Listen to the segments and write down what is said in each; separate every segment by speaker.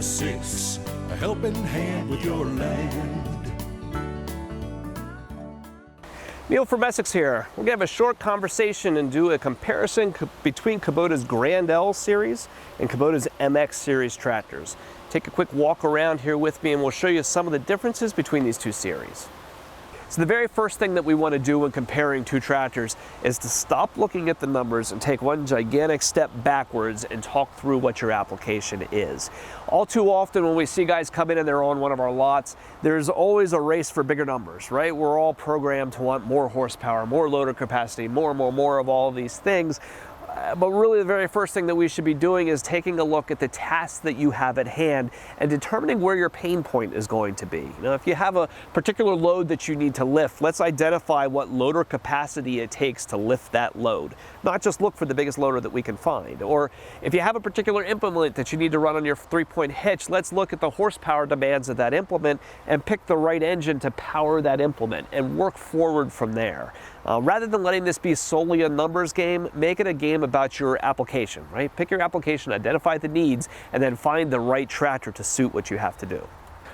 Speaker 1: 6, a helping hand with your land.
Speaker 2: Neil from Essex here. We're going to have a short conversation and do a comparison between Kubota's Grand L series and Kubota's MX series tractors. Take a quick walk around here with me and we'll show you some of the differences between these two series. So the very first thing that we want to do when comparing two tractors is to stop looking at the numbers and take one gigantic step backwards and talk through what your application is. All too often when we see guys come in and they're on one of our lots, there's always a race for bigger numbers, right? We're all programmed to want more horsepower, more loader capacity, more of all of these things. But really the very first thing that we should be doing is taking a look at the tasks that you have at hand and determining where your pain point is going to be. You know, if you have a particular load that you need to lift, let's identify what loader capacity it takes to lift that load. Not just look for the biggest loader that we can find. Or if you have a particular implement that you need to run on your 3-point hitch, let's look at the horsepower demands of that implement and pick the right engine to power that implement and work forward from there. Rather than letting this be solely a numbers game, make it a game about your application, right? Pick your application, identify the needs, and then find the right tractor to suit what you have to do.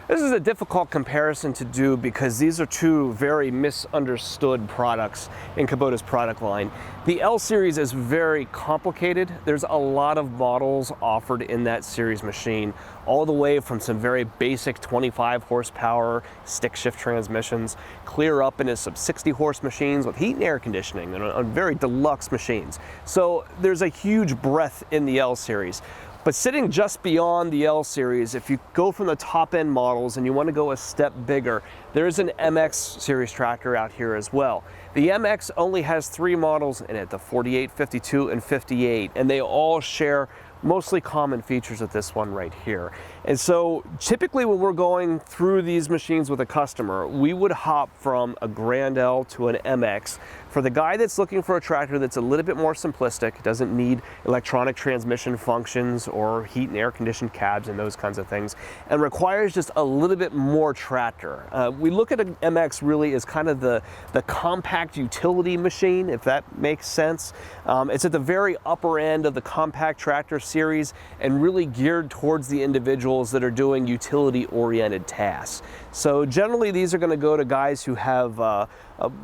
Speaker 2: This is a difficult comparison to do because these are two very misunderstood products in Kubota's product line. The L series is very complicated. There's a lot of models offered in that series machine, all the way from some very basic 25 horsepower stick shift transmissions, clear up into some 60 horse machines with heat and air conditioning and on very deluxe machines. So there's a huge breadth in the L series. But sitting just beyond the L series, if you go from the top end models and you want to go a step bigger, there's an MX series tractor out here as well. The MX only has 3 models in it, the 48, 52, and 58, and they all share mostly common features with this one right here. And so typically when we're going through these machines with a customer, we would hop from a Grand L to an MX. For the guy that's looking for a tractor that's a little bit more simplistic, doesn't need electronic transmission functions or heat and air conditioned cabs and those kinds of things, and requires just a little bit more tractor. We look at an MX really as kind of the compact utility machine, if that makes sense. It's at the very upper end of the compact tractor series and really geared towards the individuals that are doing utility-oriented tasks. So generally these are going to go to guys who have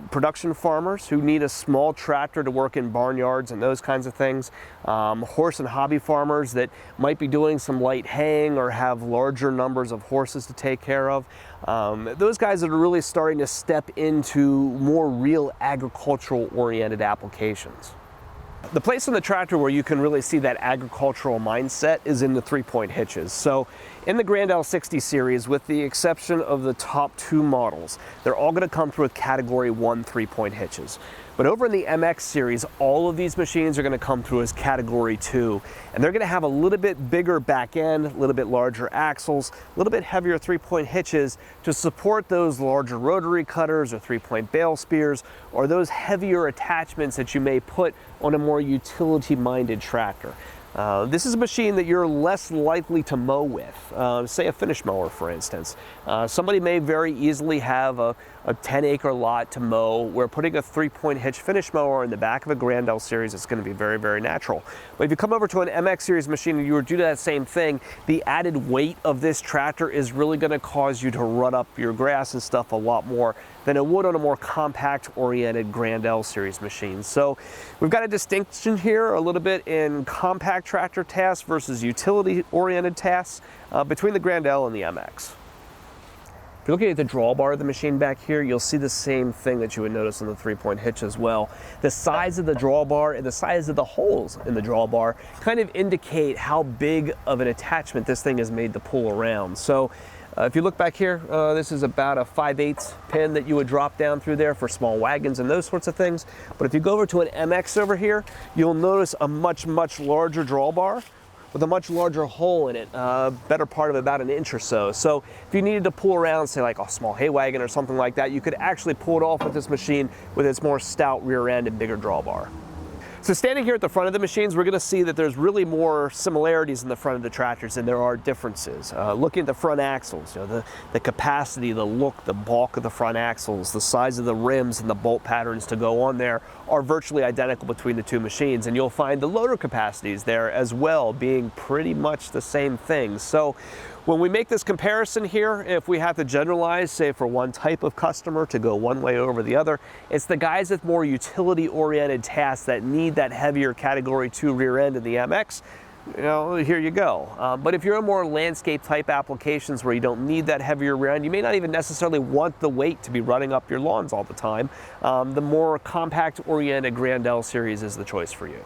Speaker 2: production farmers who need a small tractor to work in barnyards and those kinds of things, horse and hobby farmers that might be doing some light haying or have larger numbers of horses to take care of. Those guys that are really starting to step into more real agricultural-oriented applications. The place on the tractor where you can really see that agricultural mindset is in the 3-point hitches. So in the Grand L60 series, with the exception of the top 2 models, they're all going to come through with Category 1 3-point hitches. But over in the MX series, all of these machines are going to come through as Category 2, and they're going to have a little bit bigger back end, a little bit larger axles, a little bit heavier 3-point hitches to support those larger rotary cutters or 3-point bale spears, or those heavier attachments that you may put on a more utility-minded tractor. This is a machine that you're less likely to mow with, say a finish mower for instance. Somebody may very easily have a 10-acre lot to mow where putting a 3-point hitch finish mower in the back of a Grand L series is going to be very, very natural. But if you come over to an MX series machine and you were to do that same thing, the added weight of this tractor is really going to cause you to rut up your grass and stuff a lot more than it would on a more compact-oriented Grand L series machine. So we've got a distinction here a little bit in compact tractor tasks versus utility-oriented tasks between the Grand L and the MX. If you're looking at the drawbar of the machine back here, you'll see the same thing that you would notice on the 3-point hitch as well. The size of the drawbar and the size of the holes in the drawbar kind of indicate how big of an attachment this thing is made to pull around. So if you look back here, this is about a 5/8 pin that you would drop down through there for small wagons and those sorts of things. But if you go over to an MX over here, you'll notice a much larger drawbar with a much larger hole in it, better part of about an inch or so. So if you needed to pull around, say like a small hay wagon or something like that, you could actually pull it off with this machine with its more stout rear end and bigger drawbar. So standing here at the front of the machines, we're going to see that there's really more similarities in the front of the tractors than there are differences. Looking at the front axles, you know, the capacity, the look, the bulk of the front axles, the size of the rims and the bolt patterns to go on there are virtually identical between the two machines, and you'll find the loader capacities there as well being pretty much the same thing. So when we make this comparison here, if we have to generalize, say for one type of customer to go one way over the other, it's the guys with more utility-oriented tasks that need that heavier Category 2 rear end in the MX. You know, here you go. But if you're in more landscape type applications where you don't need that heavier rear end, you may not even necessarily want the weight to be running up your lawns all the time. The more compact oriented Grand L series is the choice for you.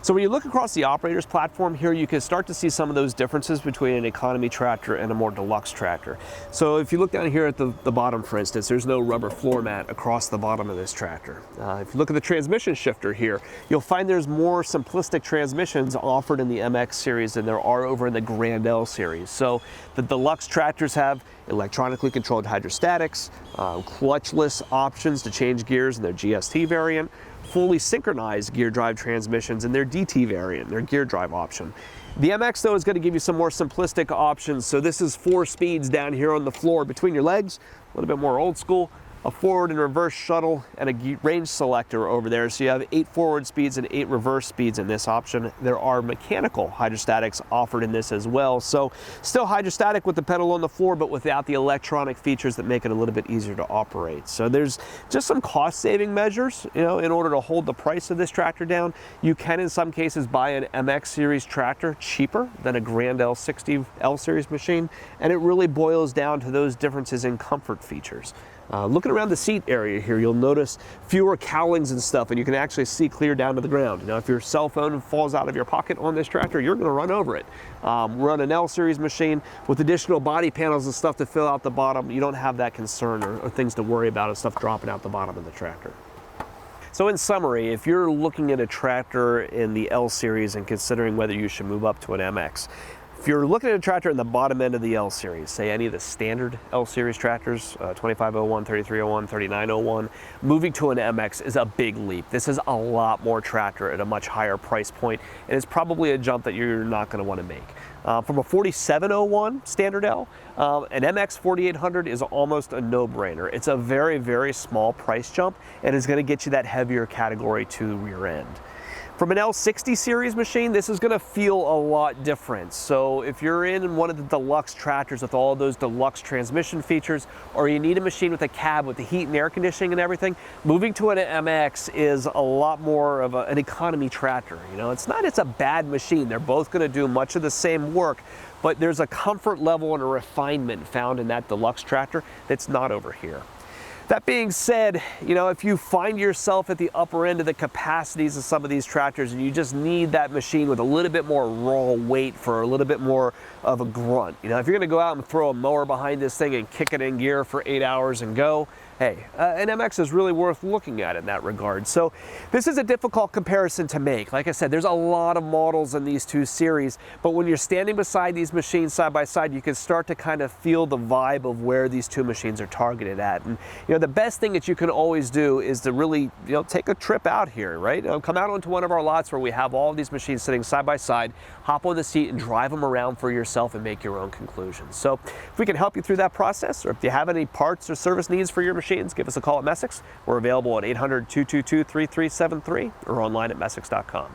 Speaker 2: So when you look across the operator's platform here, you can start to see some of those differences between an economy tractor and a more deluxe tractor. So if you look down here at the bottom, for instance, there's no rubber floor mat across the bottom of this tractor. If you look at the transmission shifter here, you'll find there's more simplistic transmissions offered in the MX series than there are over in the Grand L series. So the deluxe tractors have electronically controlled hydrostatics, clutchless options to change gears in their GST variant, fully synchronized gear drive transmissions in their DT variant, their gear drive option. The MX though is going to give you some more simplistic options. So this is 4 speeds down here on the floor between your legs, a little bit more old school, a forward and reverse shuttle, and a range selector over there. So you have 8 forward speeds and 8 reverse speeds in this option. There are mechanical hydrostatics offered in this as well. So still hydrostatic with the pedal on the floor, but without the electronic features that make it a little bit easier to operate. So there's just some cost saving measures, you know, in order to hold the price of this tractor down. You can in some cases buy an MX series tractor cheaper than a Grand L60 L series machine. And it really boils down to those differences in comfort features. Looking around the seat area here, you'll notice fewer cowlings and stuff, and you can actually see clear down to the ground. You know, if your cell phone falls out of your pocket on this tractor, you're going to run over it. Run an L series machine with additional body panels and stuff to fill out the bottom. You don't have that concern or things to worry about of stuff dropping out the bottom of the tractor. So in summary, if you're looking at a tractor in the L series and considering whether you should move up to an MX, if you're looking at a tractor in the bottom end of the L series, say any of the standard L series tractors, 2501, 3301, 3901, moving to an MX is a big leap. This is a lot more tractor at a much higher price point, and it's probably a jump that you're not going to want to make. From a 4701 standard L, an MX 4800 is almost a no-brainer. It's a very, very small price jump, and is going to get you that heavier Category 2 rear end. From an L60 series machine, this is going to feel a lot different. So if you're in one of the deluxe tractors with all those deluxe transmission features, or you need a machine with a cab with the heat and air conditioning and everything, moving to an MX is a lot more of an economy tractor. You know, it's a bad machine. They're both going to do much of the same work, but there's a comfort level and a refinement found in that deluxe tractor that's not over here. That being said, you know, if you find yourself at the upper end of the capacities of some of these tractors and you just need that machine with a little bit more raw weight for a little bit more of a grunt, you know, if you're going to go out and throw a mower behind this thing and kick it in gear for 8 hours and go, hey, an MX is really worth looking at in that regard. So this is a difficult comparison to make. Like I said, there's a lot of models in these two series, but when you're standing beside these machines side by side, you can start to kind of feel the vibe of where these two machines are targeted at. And you know, the best thing that you can always do is to really, you know, take a trip out here, right? Come out onto one of our lots where we have all of these machines sitting side by side, hop on the seat and drive them around for yourself and make your own conclusions. So if we can help you through that process, or if you have any parts or service needs for your machines, give us a call at Messick's. We're available at 800-222-3373 or online at messick's.com.